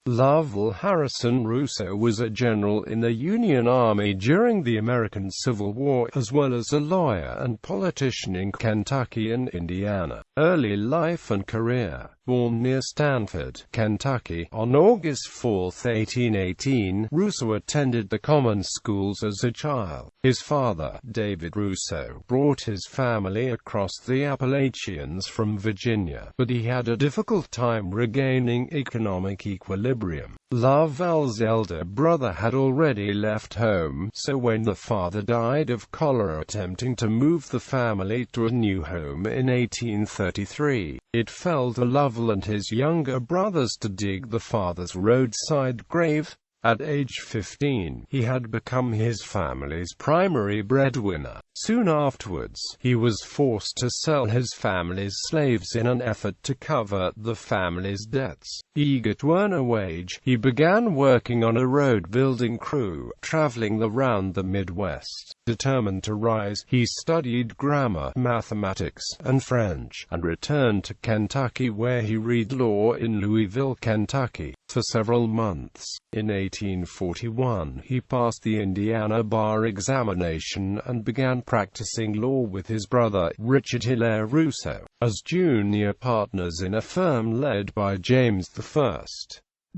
Lovell Harrison Rousseau was a general in the Union Army during the American Civil War, as well as a lawyer and politician in Kentucky and Indiana. Early life and career. Born near Stanford, Kentucky, on August 4, 1818, Rousseau attended the common schools as a child. His father, David Rousseau, brought his family across the Appalachians from Virginia, but he had a difficult time regaining economic equilibrium. Lovell's elder brother had already left home, so when the father died of cholera attempting to move the family to a new home in 1833, it fell to Lovell and his younger brothers to dig the father's roadside grave. At age 15, he had become his family's primary breadwinner. Soon afterwards, he was forced to sell his family's slaves in an effort to cover the family's debts. Eager to earn a wage, he began working on a road-building crew, traveling around the Midwest. Determined to rise, he studied grammar, mathematics, and French, and returned to Kentucky where he read law in Louisville, Kentucky, for several months. In 1841, he passed the Indiana bar examination and began practicing law with his brother, Richard Hilaire Rousseau, as junior partners in a firm led by James I.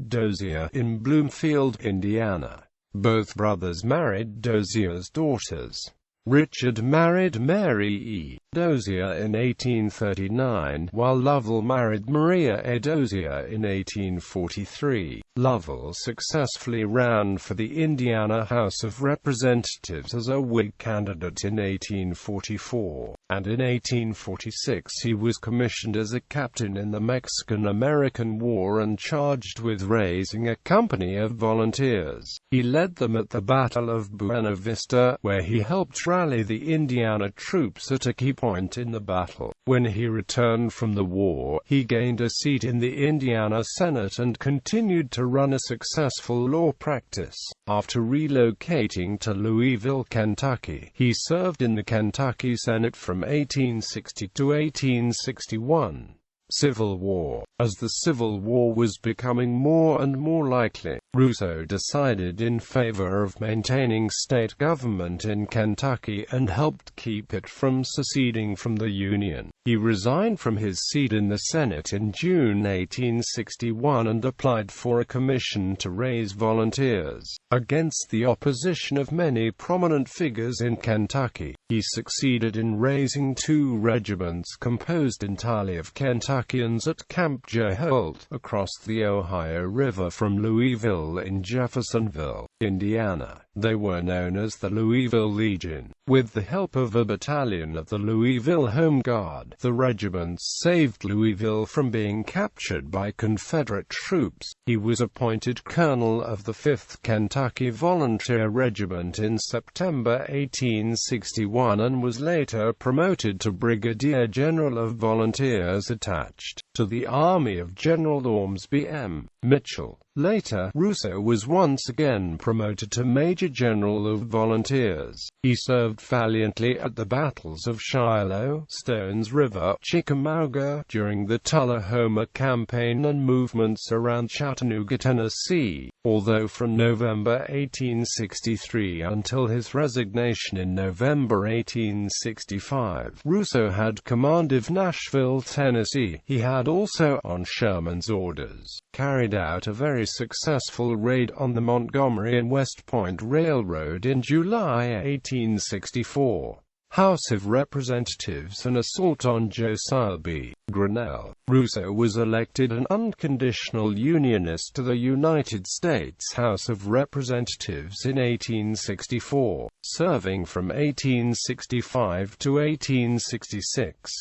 Dozier, in Bloomfield, Indiana. Both brothers married Dozier's daughters. Richard married Mary E. Dozier in 1839, while Lovell married Maria A. Dozier in 1843. Lovell successfully ran for the Indiana House of Representatives as a Whig candidate in 1844, and in 1846 he was commissioned as a captain in the Mexican-American War and charged with raising a company of volunteers. He led them at the Battle of Buena Vista, where he helped rally the Indiana troops at a key point in the battle. When he returned from the war, he gained a seat in the Indiana Senate and continued to run a successful law practice. After relocating to Louisville, Kentucky, he served in the Kentucky Senate from 1860 to 1861. Civil War. As the Civil War was becoming more and more likely, Rousseau decided in favor of maintaining state government in Kentucky and helped keep it from seceding from the Union. He resigned from his seat in the Senate in June 1861 and applied for a commission to raise volunteers. Against the opposition of many prominent figures in Kentucky, he succeeded in raising 2 regiments composed entirely of Kentuckians at Camp Holt, across the Ohio River from Louisville in Jeffersonville, Indiana. They were known as the Louisville Legion. With the help of a battalion of the Louisville Home Guard, the regiments saved Louisville from being captured by Confederate troops. He was appointed colonel of the 5th Kentucky Volunteer Regiment in September 1861 and was later promoted to Brigadier General of Volunteers attached to the Army of General Ormsby M. Mitchell. Later, Rousseau was once again promoted to Major General of Volunteers. He served valiantly at the battles of Shiloh, Stones River, Chickamauga, during the Tullahoma Campaign and movements around Chattanooga, Tennessee, although from November 1863 until his resignation in November 1865, Rousseau had command of Nashville, Tennessee. He had also, on Sherman's orders, carried out a very successful raid on the Montgomery and West Point Railroad in July 1864. House of Representatives an assault on Josiah B. Grinnell. Rousseau was elected an unconditional Unionist to the United States House of Representatives in 1864, serving from 1865 to 1866.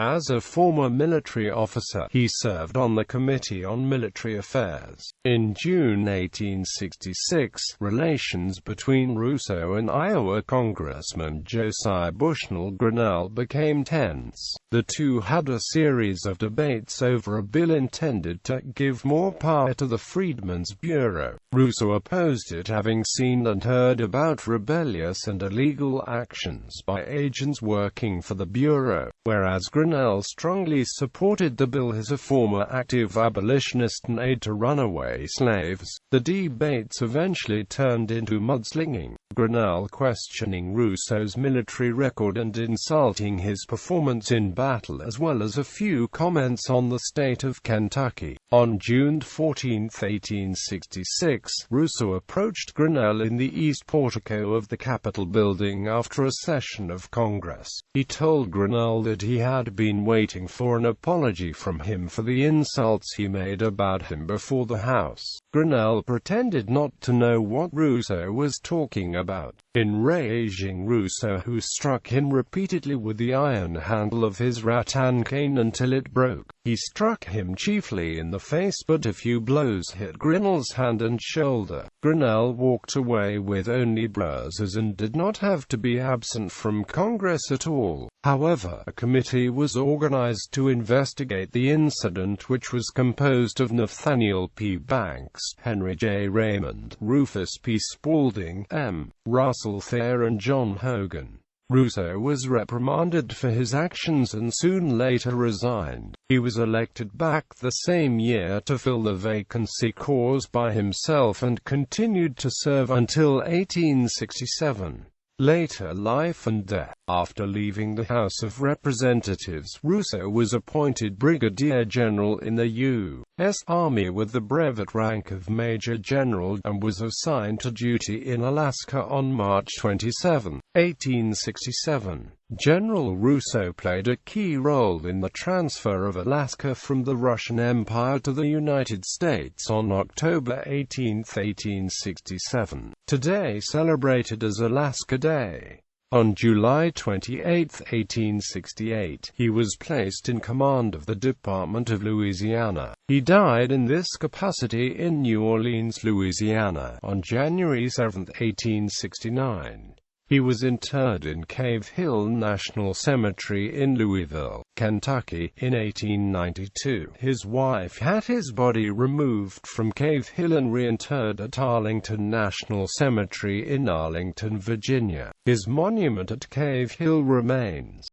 As a former military officer, he served on the Committee on Military Affairs. In June 1866, relations between Rousseau and Iowa Congressman Josiah Bushnell Grinnell became tense. The two had a series of debates over a bill intended to give more power to the Freedmen's Bureau. Rousseau opposed it, having seen and heard about rebellious and illegal actions by agents working for the Bureau, whereas Grinnell Grinnell strongly supported the bill as a former active abolitionist and aide to runaway slaves. The debates eventually turned into mudslinging, Grinnell questioning Rousseau's military record and insulting his performance in battle, as well as a few comments on the state of Kentucky. On June 14, 1866, Rousseau approached Grinnell in the east portico of the Capitol building after a session of Congress. He told Grinnell that he had been waiting for an apology from him for the insults he made about him before the House. Grinnell pretended not to know what Rousseau was talking about, enraging Rousseau, who struck him repeatedly with the iron handle of his rattan cane until it broke. He struck him chiefly in the face, but a few blows hit Grinnell's hand and shoulder. Grinnell walked away with only bruises and did not have to be absent from Congress at all. However, a committee was organized to investigate the incident, which was composed of Nathaniel P. Banks, Henry J. Raymond, Rufus P. Spaulding, M. Russell Thayer and John Hogan. Rousseau was reprimanded for his actions and soon later resigned. He was elected back the same year to fill the vacancy caused by himself and continued to serve until 1867. Later life and death. After leaving the House of Representatives, Rousseau was appointed Brigadier General in the U.S. Army with the brevet rank of Major General, and was assigned to duty in Alaska on March 27, 1867. General Rousseau played a key role in the transfer of Alaska from the Russian Empire to the United States on October 18, 1867, today celebrated as Alaska Day. On July 28, 1868, he was placed in command of the Department of Louisiana. He died in this capacity in New Orleans, Louisiana, on January 7, 1869. He was interred in Cave Hill National Cemetery in Louisville, Kentucky, in 1892. His wife had his body removed from Cave Hill and reinterred at Arlington National Cemetery in Arlington, Virginia. His monument at Cave Hill remains.